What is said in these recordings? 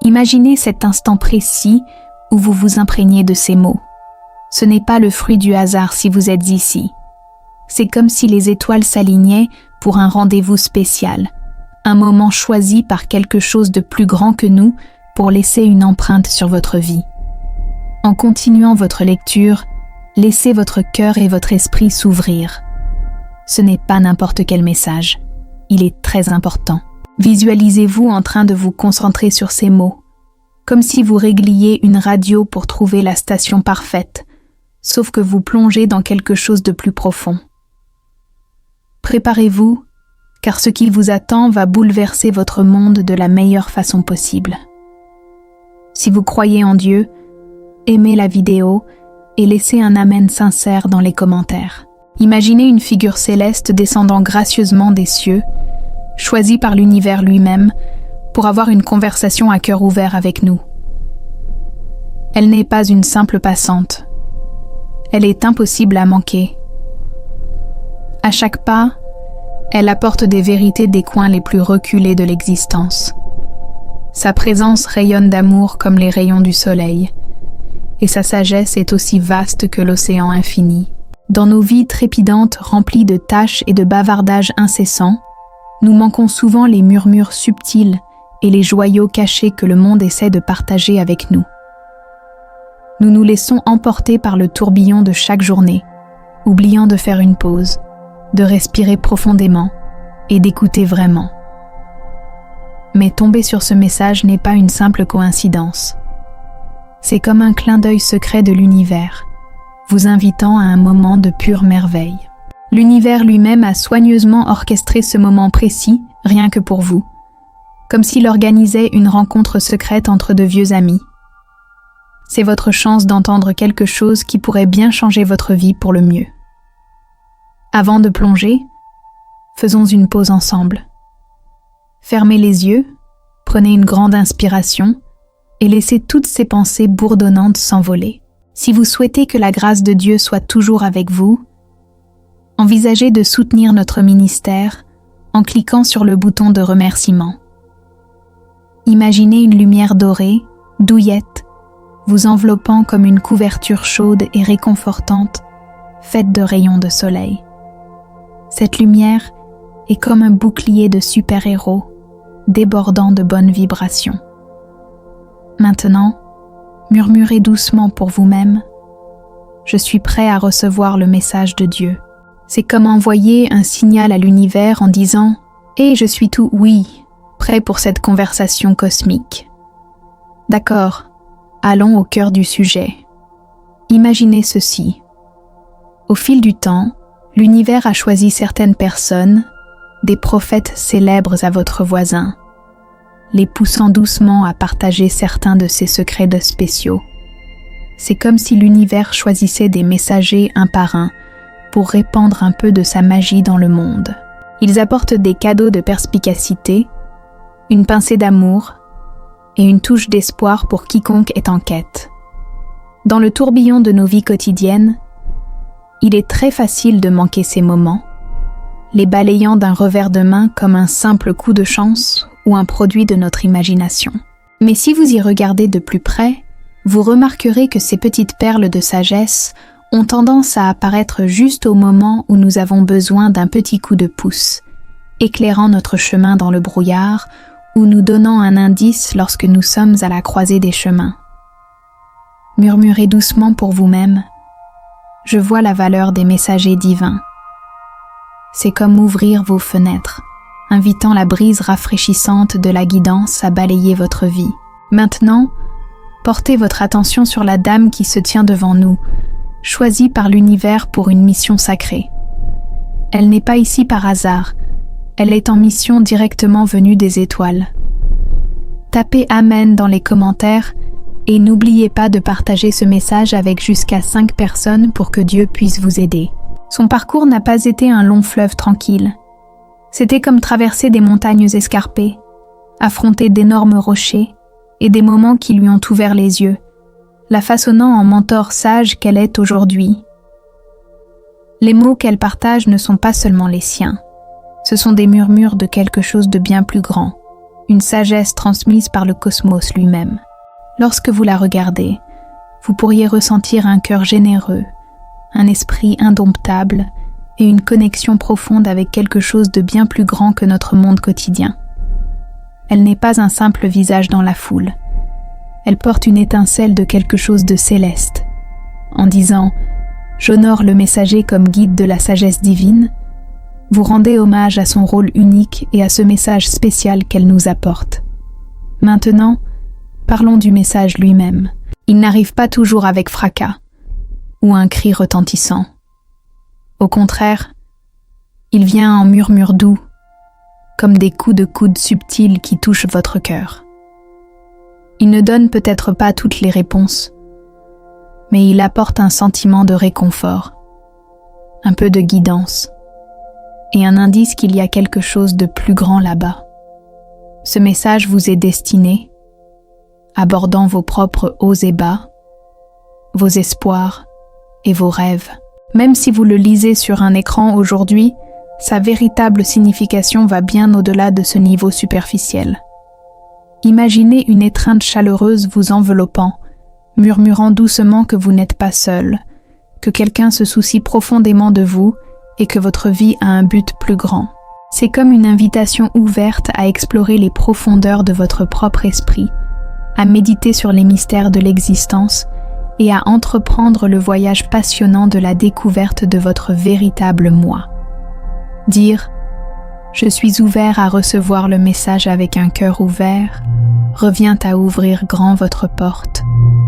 Imaginez cet instant précis où vous vous imprégnez de ces mots. Ce n'est pas le fruit du hasard si vous êtes ici. C'est comme si les étoiles s'alignaient pour un rendez-vous spécial, un moment choisi par quelque chose de plus grand que nous pour laisser une empreinte sur votre vie. En continuant votre lecture, laissez votre cœur et votre esprit s'ouvrir. Ce n'est pas n'importe quel message. Il est très important. Visualisez-vous en train de vous concentrer sur ces mots, comme si vous régliez une radio pour trouver la station parfaite, sauf que vous plongez dans quelque chose de plus profond. Préparez-vous, car ce qui vous attend va bouleverser votre monde de la meilleure façon possible. Si vous croyez en Dieu, aimez la vidéo et laissez un amen sincère dans les commentaires. Imaginez une figure céleste descendant gracieusement des cieux, choisie par l'univers lui-même, pour avoir une conversation à cœur ouvert avec nous. Elle n'est pas une simple passante. Elle est impossible à manquer. À chaque pas, elle apporte des vérités des coins les plus reculés de l'existence. Sa présence rayonne d'amour comme les rayons du soleil, et sa sagesse est aussi vaste que l'océan infini. Dans nos vies trépidantes remplies de tâches et de bavardages incessants, nous manquons souvent les murmures subtils et les joyaux cachés que le monde essaie de partager avec nous. Nous nous laissons emporter par le tourbillon de chaque journée, oubliant de faire une pause, de respirer profondément et d'écouter vraiment. Mais tomber sur ce message n'est pas une simple coïncidence. C'est comme un clin d'œil secret de l'univers, vous invitant à un moment de pure merveille. L'univers lui-même a soigneusement orchestré ce moment précis, rien que pour vous, comme s'il organisait une rencontre secrète entre de vieux amis. C'est votre chance d'entendre quelque chose qui pourrait bien changer votre vie pour le mieux. Avant de plonger, faisons une pause ensemble. Fermez les yeux, prenez une grande inspiration et laissez toutes ces pensées bourdonnantes s'envoler. Si vous souhaitez que la grâce de Dieu soit toujours avec vous, envisagez de soutenir notre ministère en cliquant sur le bouton de remerciement. Imaginez une lumière dorée, douillette, vous enveloppant comme une couverture chaude et réconfortante, faite de rayons de soleil. Cette lumière est comme un bouclier de super-héros, débordant de bonnes vibrations. Maintenant, murmurez doucement pour vous-même « Je suis prêt à recevoir le message de Dieu ». C'est comme envoyer un signal à l'univers en disant « Hé, je suis tout oui, prêt pour cette conversation cosmique ». D'accord, allons au cœur du sujet. Imaginez ceci. Au fil du temps, l'univers a choisi certaines personnes, des prophètes célèbres à votre voisin, les poussant doucement à partager certains de ses secrets spéciaux. C'est comme si l'univers choisissait des messagers un par un pour répandre un peu de sa magie dans le monde. Ils apportent des cadeaux de perspicacité, une pincée d'amour et une touche d'espoir pour quiconque est en quête. Dans le tourbillon de nos vies quotidiennes, il est très facile de manquer ces moments, les balayant d'un revers de main comme un simple coup de chance ou un produit de notre imagination. Mais si vous y regardez de plus près, vous remarquerez que ces petites perles de sagesse ont tendance à apparaître juste au moment où nous avons besoin d'un petit coup de pouce, éclairant notre chemin dans le brouillard ou nous donnant un indice lorsque nous sommes à la croisée des chemins. Murmurez doucement pour vous-même « Je vois la valeur des messagers divins ». C'est comme ouvrir vos fenêtres, invitant la brise rafraîchissante de la guidance à balayer votre vie. Maintenant, portez votre attention sur la dame qui se tient devant nous, choisie par l'univers pour une mission sacrée. Elle n'est pas ici par hasard, elle est en mission directement venue des étoiles. Tapez Amen dans les commentaires et n'oubliez pas de partager ce message avec jusqu'à 5 personnes pour que Dieu puisse vous aider. Son parcours n'a pas été un long fleuve tranquille. C'était comme traverser des montagnes escarpées, affronter d'énormes rochers et des moments qui lui ont ouvert les yeux, la façonnant en mentor sage qu'elle est aujourd'hui. Les mots qu'elle partage ne sont pas seulement les siens, ce sont des murmures de quelque chose de bien plus grand, une sagesse transmise par le cosmos lui-même. Lorsque vous la regardez, vous pourriez ressentir un cœur généreux, un esprit indomptable et une connexion profonde avec quelque chose de bien plus grand que notre monde quotidien. Elle n'est pas un simple visage dans la foule. Elle porte une étincelle de quelque chose de céleste. En disant « J'honore le messager comme guide de la sagesse divine », vous rendez hommage à son rôle unique et à ce message spécial qu'elle nous apporte. Maintenant, parlons du message lui-même. Il n'arrive pas toujours avec fracas ou un cri retentissant. Au contraire, il vient en murmure doux, comme des coups de coude subtils qui touchent votre cœur. Il ne donne peut-être pas toutes les réponses, mais il apporte un sentiment de réconfort, un peu de guidance, et un indice qu'il y a quelque chose de plus grand là-bas. Ce message vous est destiné, abordant vos propres hauts et bas, vos espoirs et vos rêves. Même si vous le lisez sur un écran aujourd'hui, sa véritable signification va bien au-delà de ce niveau superficiel. Imaginez une étreinte chaleureuse vous enveloppant, murmurant doucement que vous n'êtes pas seul, que quelqu'un se soucie profondément de vous et que votre vie a un but plus grand. C'est comme une invitation ouverte à explorer les profondeurs de votre propre esprit, à méditer sur les mystères de l'existence et à entreprendre le voyage passionnant de la découverte de votre véritable moi. Dire « Je suis ouvert à recevoir le message avec un cœur ouvert » revient à ouvrir grand votre porte,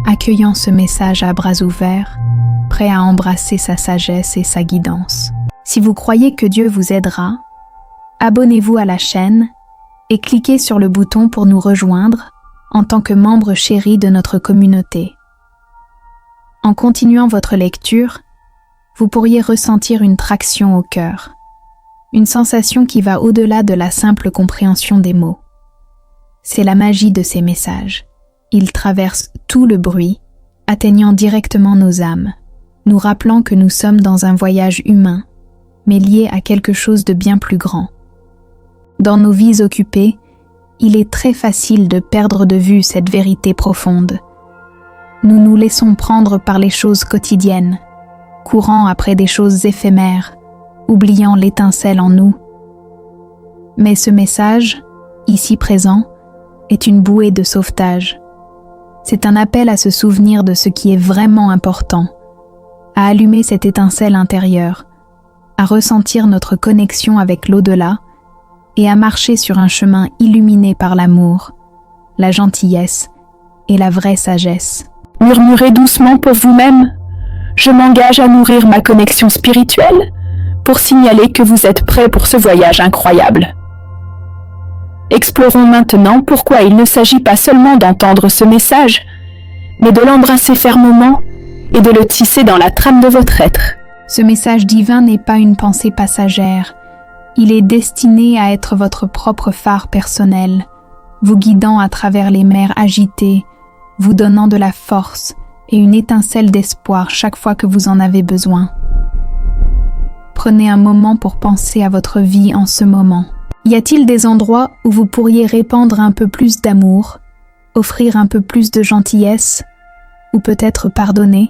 accueillant ce message à bras ouverts, prêt à embrasser sa sagesse et sa guidance. Si vous croyez que Dieu vous aidera, abonnez-vous à la chaîne et cliquez sur le bouton pour nous rejoindre en tant que membre chéri de notre communauté. En continuant votre lecture, vous pourriez ressentir une traction au cœur, une sensation qui va au-delà de la simple compréhension des mots. C'est la magie de ces messages. Ils traversent tout le bruit, atteignant directement nos âmes, nous rappelant que nous sommes dans un voyage humain, mais lié à quelque chose de bien plus grand. Dans nos vies occupées, il est très facile de perdre de vue cette vérité profonde. Nous nous laissons prendre par les choses quotidiennes, courant après des choses éphémères, oubliant l'étincelle en nous. Mais ce message, ici présent, est une bouée de sauvetage. C'est un appel à se souvenir de ce qui est vraiment important, à allumer cette étincelle intérieure, à ressentir notre connexion avec l'au-delà et à marcher sur un chemin illuminé par l'amour, la gentillesse et la vraie sagesse. Murmurez doucement pour vous-même. Je m'engage à nourrir ma connexion spirituelle pour signaler que vous êtes prêt pour ce voyage incroyable. Explorons maintenant pourquoi il ne s'agit pas seulement d'entendre ce message, mais de l'embrasser fermement et de le tisser dans la trame de votre être. Ce message divin n'est pas une pensée passagère. Il est destiné à être votre propre phare personnel, vous guidant à travers les mers agitées, vous donnant de la force et une étincelle d'espoir chaque fois que vous en avez besoin. Prenez un moment pour penser à votre vie en ce moment. Y a-t-il des endroits où vous pourriez répandre un peu plus d'amour, offrir un peu plus de gentillesse, ou peut-être pardonner?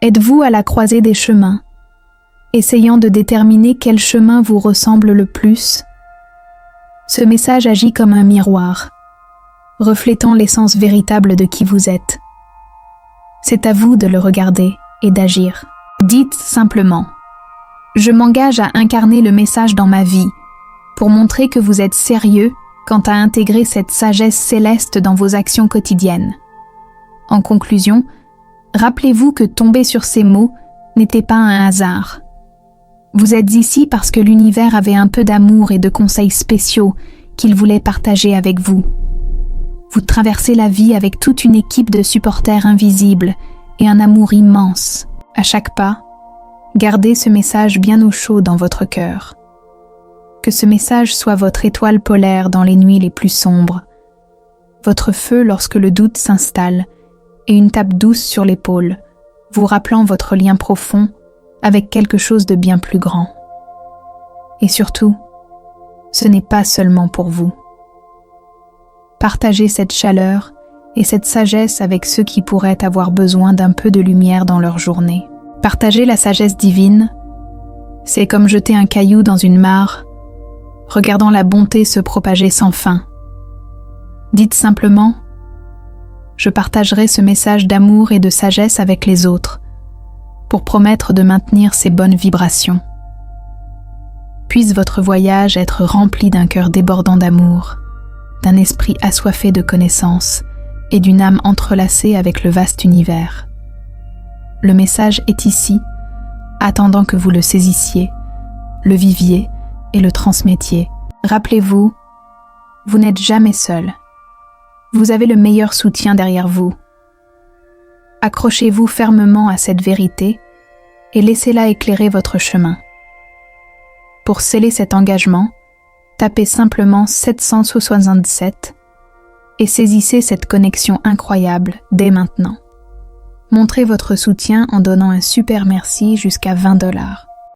Êtes-vous à la croisée des chemins, essayant de déterminer quel chemin vous ressemble le plus? Ce message agit comme un miroir, reflétant l'essence véritable de qui vous êtes. C'est à vous de le regarder et d'agir. Dites simplement « Je m'engage à incarner le message dans ma vie » pour montrer que vous êtes sérieux quant à intégrer cette sagesse céleste dans vos actions quotidiennes. En conclusion, rappelez-vous que tomber sur ces mots n'était pas un hasard. Vous êtes ici parce que l'univers avait un peu d'amour et de conseils spéciaux qu'il voulait partager avec vous. Vous traversez la vie avec toute une équipe de supporters invisibles et un amour immense. À chaque pas, gardez ce message bien au chaud dans votre cœur. Que ce message soit votre étoile polaire dans les nuits les plus sombres, votre feu lorsque le doute s'installe et une tape douce sur l'épaule, vous rappelant votre lien profond avec quelque chose de bien plus grand. Et surtout, ce n'est pas seulement pour vous. Partagez cette chaleur et cette sagesse avec ceux qui pourraient avoir besoin d'un peu de lumière dans leur journée. Partager la sagesse divine, c'est comme jeter un caillou dans une mare, regardant la bonté se propager sans fin. Dites simplement « Je partagerai ce message d'amour et de sagesse avec les autres, pour promettre de maintenir ces bonnes vibrations. Puisse votre voyage être rempli d'un cœur débordant d'amour, d'un esprit assoiffé de connaissances et d'une âme entrelacée avec le vaste univers. Le message est ici, attendant que vous le saisissiez, le viviez et le transmettiez. Rappelez-vous, vous n'êtes jamais seul. Vous avez le meilleur soutien derrière vous. Accrochez-vous fermement à cette vérité et laissez-la éclairer votre chemin. Pour sceller cet engagement, tapez simplement 777 et saisissez cette connexion incroyable dès maintenant. Montrez votre soutien en donnant un super merci jusqu'à $20.